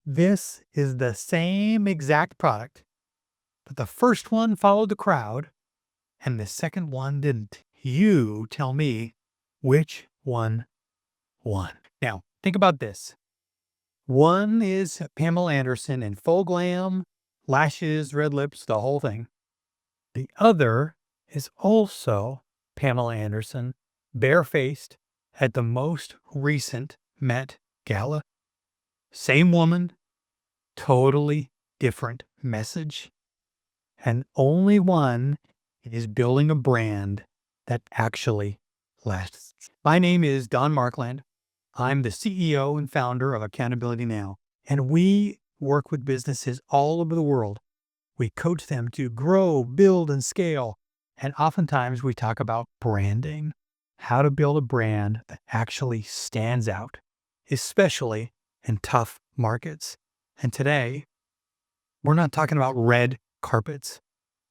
This is the same exact product, but the first one followed the crowd and the second one didn't. You tell me which one won. Now, think about this. One is Pamela Anderson in full glam, lashes, red lips, the whole thing. The other is also Pamela Anderson, barefaced at the most recent Met Gala. Same woman, totally different message. And only one is building a brand that actually lasts. My name is Don Markland. I'm the CEO and founder of Accountability Now, and we work with businesses all over the world. We coach them to grow, build, and scale. And oftentimes we talk about branding, how to build a brand that actually stands out, especially in tough markets. And today, we're not talking about red carpets.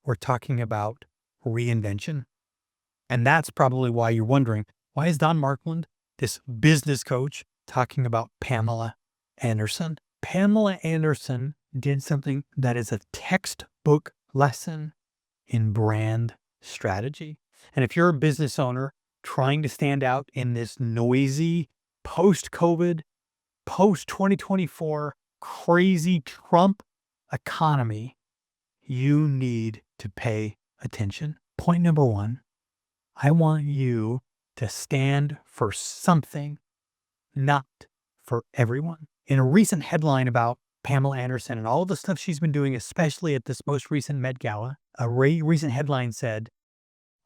We're talking about reinvention. And that's probably why you're wondering, why is Don Markland, this business coach, talking about Pamela Anderson? Pamela Anderson did something that is a textbook lesson in brand strategy. And if you're a business owner trying to stand out in this noisy post-COVID, post-2024 crazy Trump economy, you need to pay attention. Point number one, I want you to stand for something, not for everyone. In a recent headline about Pamela Anderson and all the stuff she's been doing, especially at this most recent Met Gala, a recent headline said,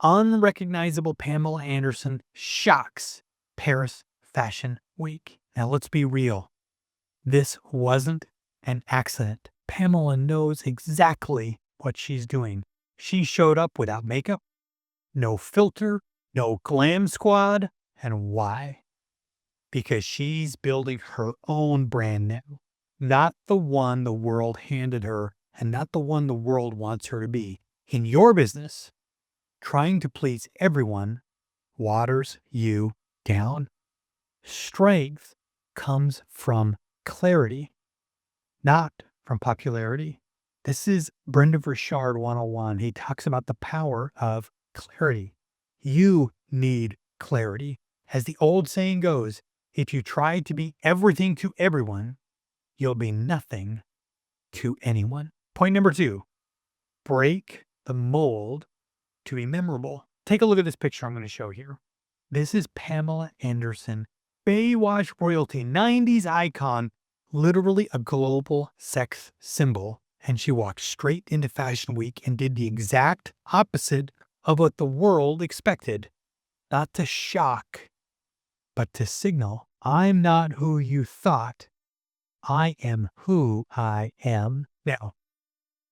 "Unrecognizable Pamela Anderson shocks Paris Fashion Week." Now let's be real. This wasn't an accident. Pamela knows exactly what she's doing. She showed up without makeup, no filter, no glam squad. And why? Because she's building her own brand now, not the one the world handed her and not the one the world wants her to be. In your business, trying to please everyone waters you down. Strength comes from clarity, not from popularity. This is Brendan Burchard 101. He talks about the power of clarity. You need clarity. As the old saying goes, if you try to be everything to everyone, you'll be nothing to anyone. Point number two, break the mold to be memorable. Take a look at this picture I'm going to show here. This is Pamela Anderson, Baywatch royalty, 90s icon, literally a global sex symbol. And she walked straight into Fashion Week and did the exact opposite of what the world expected. Not to shock, but to signal, I'm not who you thought. I am who I am. Now,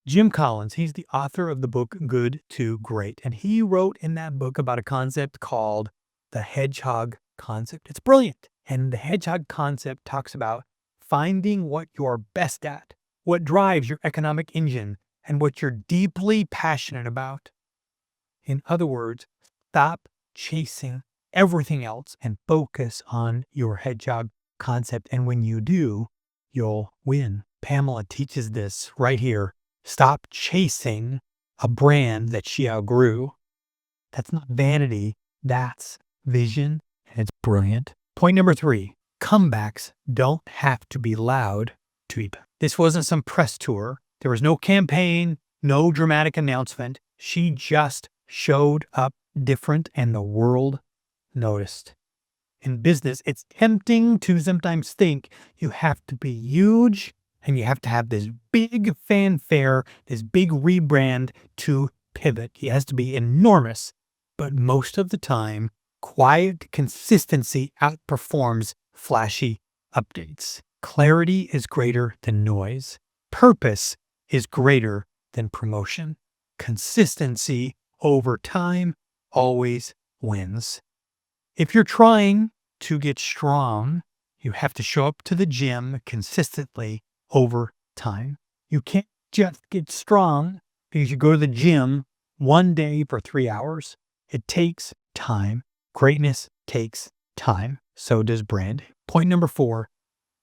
Jim Collins, he's the author of the book Good to Great. And he wrote in that book about a concept called the hedgehog concept. It's brilliant. And the hedgehog concept talks about finding what you're best at, what drives your economic engine, and what you're deeply passionate about. In other words, stop chasing everything else and focus on your hedgehog concept. And when you do, you'll win. Pamela teaches this right here. Stop chasing a brand that she outgrew. That's not vanity. That's vision. And it's brilliant. Point number three, comebacks don't have to be loud to be. This wasn't some press tour. There was no campaign, no dramatic announcement. She just showed up different and the world noticed. In business, it's tempting to sometimes think you have to be huge and you have to have this big fanfare, this big rebrand to pivot. It has to be enormous. But most of the time, quiet consistency outperforms flashy updates. Clarity is greater than noise. Purpose is greater than promotion. Consistency over time always wins. If you're trying to get strong, you have to show up to the gym consistently over time. You can't just get strong because you go to the gym one day for 3 hours. It takes time. Greatness takes time. So does brand. Point number four,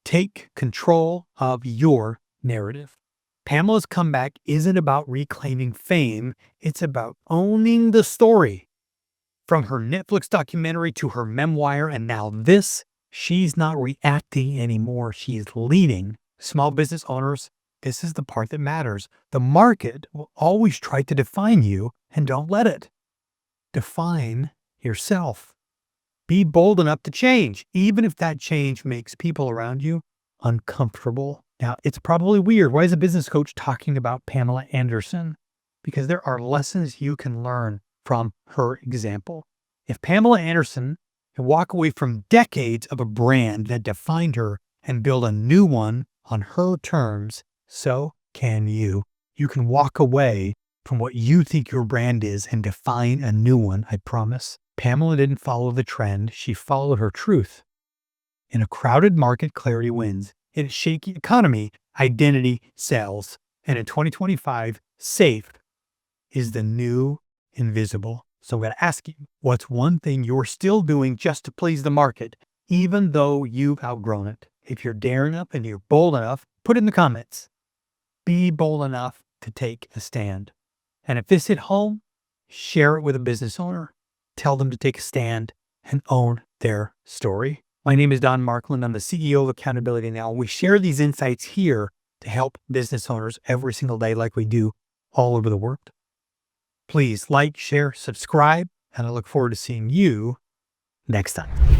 Take control of your narrative. Pamela's comeback isn't about reclaiming fame. It's about owning the story. From her Netflix documentary to her memoir, and now this, she's not reacting anymore. She's leading. Small business owners, this is the part that matters. The market will always try to define you, and don't let it. Define yourself. Be bold enough to change, even if that change makes people around you uncomfortable. Now, it's probably weird. Why is a business coach talking about Pamela Anderson? Because there are lessons you can learn from her example. If Pamela Anderson can walk away from decades of a brand that defined her and build a new one on her terms, so can you. You can walk away from what you think your brand is and define a new one, I promise. Pamela didn't follow the trend. She followed her truth. In a crowded market, clarity wins. In a shaky economy, identity sells. And in 2025, safe is the new invisible. So I'm going to ask you, what's one thing you're still doing just to please the market, even though you've outgrown it? If you're daring enough and you're bold enough, put it in the comments. Be bold enough to take a stand. And if this hit home, share it with a business owner. Tell them to take a stand and own their story. My name is Don Markland. I'm the CEO of Accountability Now. We share these insights here to help business owners every single day like we do all over the world. Please like, share, subscribe, and I look forward to seeing you next time.